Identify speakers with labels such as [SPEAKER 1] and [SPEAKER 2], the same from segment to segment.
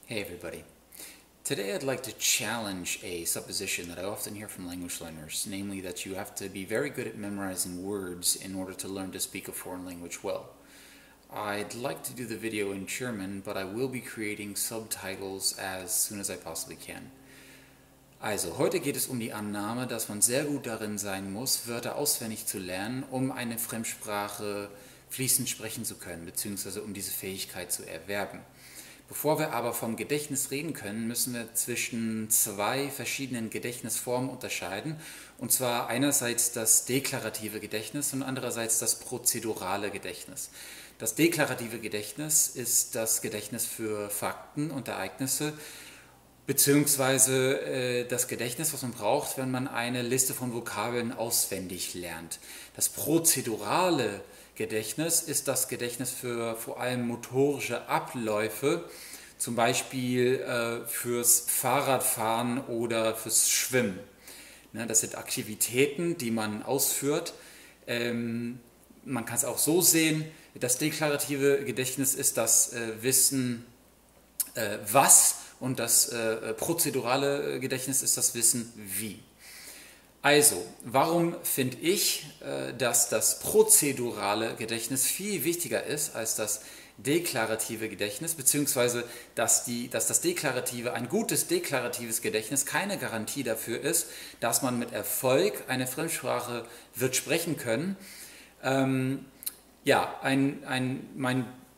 [SPEAKER 1] Hey everybody. Today I'd like to challenge a supposition that I often hear from language learners, namely that you have to be very good at memorizing words in order to learn to speak a foreign language well. I'd like to do the video in German, but I will be creating subtitles as soon as I possibly can. Also, heute geht es um die Annahme, dass man sehr gut darin sein muss, Wörter auswendig zu lernen, um eine Fremdsprache fließend sprechen zu können, beziehungsweise um diese Fähigkeit zu erwerben. Bevor wir aber vom Gedächtnis reden können, müssen wir zwischen zwei verschiedenen Gedächtnisformen unterscheiden. Und zwar einerseits das deklarative Gedächtnis und andererseits das prozedurale Gedächtnis. Das deklarative Gedächtnis ist das Gedächtnis für Fakten und Ereignisse, beziehungsweise das Gedächtnis, was man braucht, wenn man eine Liste von Vokabeln auswendig lernt. Das prozedurale Gedächtnis ist das Gedächtnis für vor allem motorische Abläufe, zum Beispiel fürs Fahrradfahren oder fürs Schwimmen. Das sind Aktivitäten, die man ausführt. Man kann es auch so sehen, das deklarative Gedächtnis ist das Wissen was und das prozedurale Gedächtnis ist das Wissen wie. Also, warum finde ich, dass das prozedurale Gedächtnis viel wichtiger ist als das deklarative Gedächtnis, beziehungsweise dass das deklarative, ein gutes deklaratives Gedächtnis keine Garantie dafür ist, dass man mit Erfolg eine Fremdsprache wird sprechen können.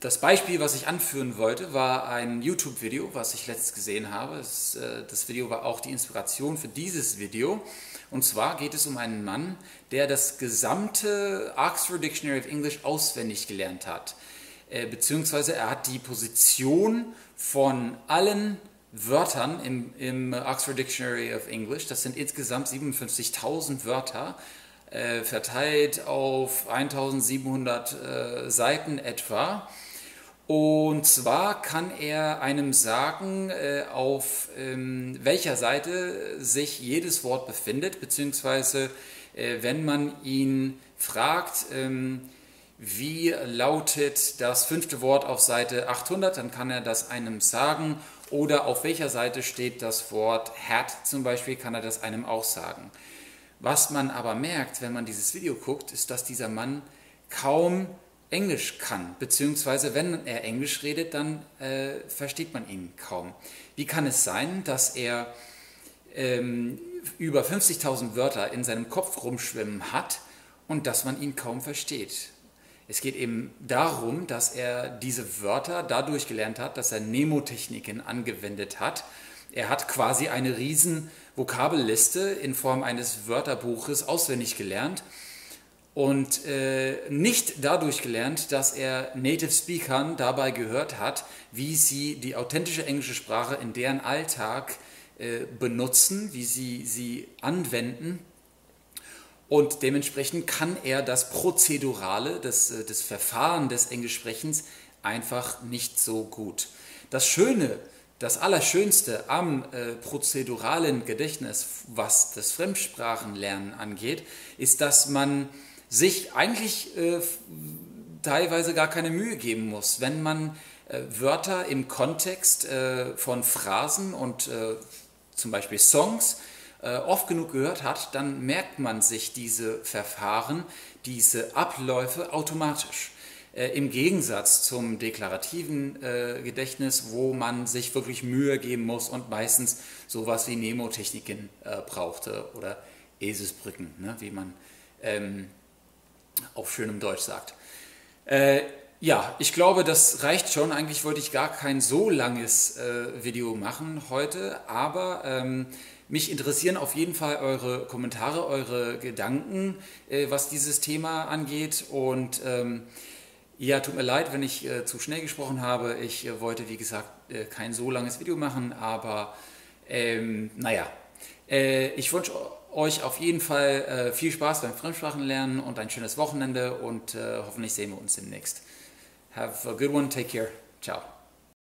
[SPEAKER 1] Das Beispiel, was ich anführen wollte, war ein YouTube-Video, was ich letztens gesehen habe. Das Video war auch die Inspiration für dieses Video. Und zwar geht es um einen Mann, der das gesamte Oxford Dictionary of English auswendig gelernt hat. Beziehungsweise er hat die Position von allen Wörtern im Oxford Dictionary of English, das sind insgesamt 57.000 Wörter, verteilt auf 1.700 Seiten etwa. Und zwar kann er einem sagen, auf welcher Seite sich jedes Wort befindet, beziehungsweise wenn man ihn fragt, wie lautet das 5. Wort auf Seite 800, dann kann er das einem sagen, oder auf welcher Seite steht das Wort hat zum Beispiel, kann er das einem auch sagen. Was man aber merkt, wenn man dieses Video guckt, ist, dass dieser Mann kaum Englisch kann, beziehungsweise wenn er Englisch redet, dann versteht man ihn kaum. Wie kann es sein, dass er über 50.000 Wörter in seinem Kopf rumschwimmen hat und dass man ihn kaum versteht? Es geht eben darum, dass er diese Wörter dadurch gelernt hat, dass er Mnemotechniken angewendet hat. Er hat quasi eine riesen Vokabelliste in Form eines Wörterbuches auswendig gelernt. Und nicht dadurch gelernt, dass er Native Speakern dabei gehört hat, wie sie die authentische englische Sprache in deren Alltag benutzen, wie sie anwenden. Und dementsprechend kann er das Prozedurale, das Verfahren des Englischsprechens einfach nicht so gut. Das Schöne, das Allerschönste am prozeduralen Gedächtnis, was das Fremdsprachenlernen angeht, ist, dass man sich eigentlich teilweise gar keine Mühe geben muss. Wenn man Wörter im Kontext von Phrasen und zum Beispiel Songs oft genug gehört hat, dann merkt man sich diese Verfahren, diese Abläufe automatisch. Im Gegensatz zum deklarativen Gedächtnis, wo man sich wirklich Mühe geben muss und meistens sowas wie Mnemotechniken brauchte oder Eselsbrücken, ne, wie man auf schönem Deutsch sagt. Ja, ich glaube, das reicht schon. Eigentlich wollte ich gar kein so langes Video machen heute, aber mich interessieren auf jeden Fall eure Kommentare, eure Gedanken, was dieses Thema angeht. Und ja, tut mir leid, wenn ich zu schnell gesprochen habe. Ich wollte, wie gesagt, kein so langes Video machen, aber naja, ich wünsche euch auf jeden Fall viel Spaß beim Fremdsprachenlernen und ein schönes Wochenende und hoffentlich sehen wir uns demnächst. Have a good one, take care, ciao.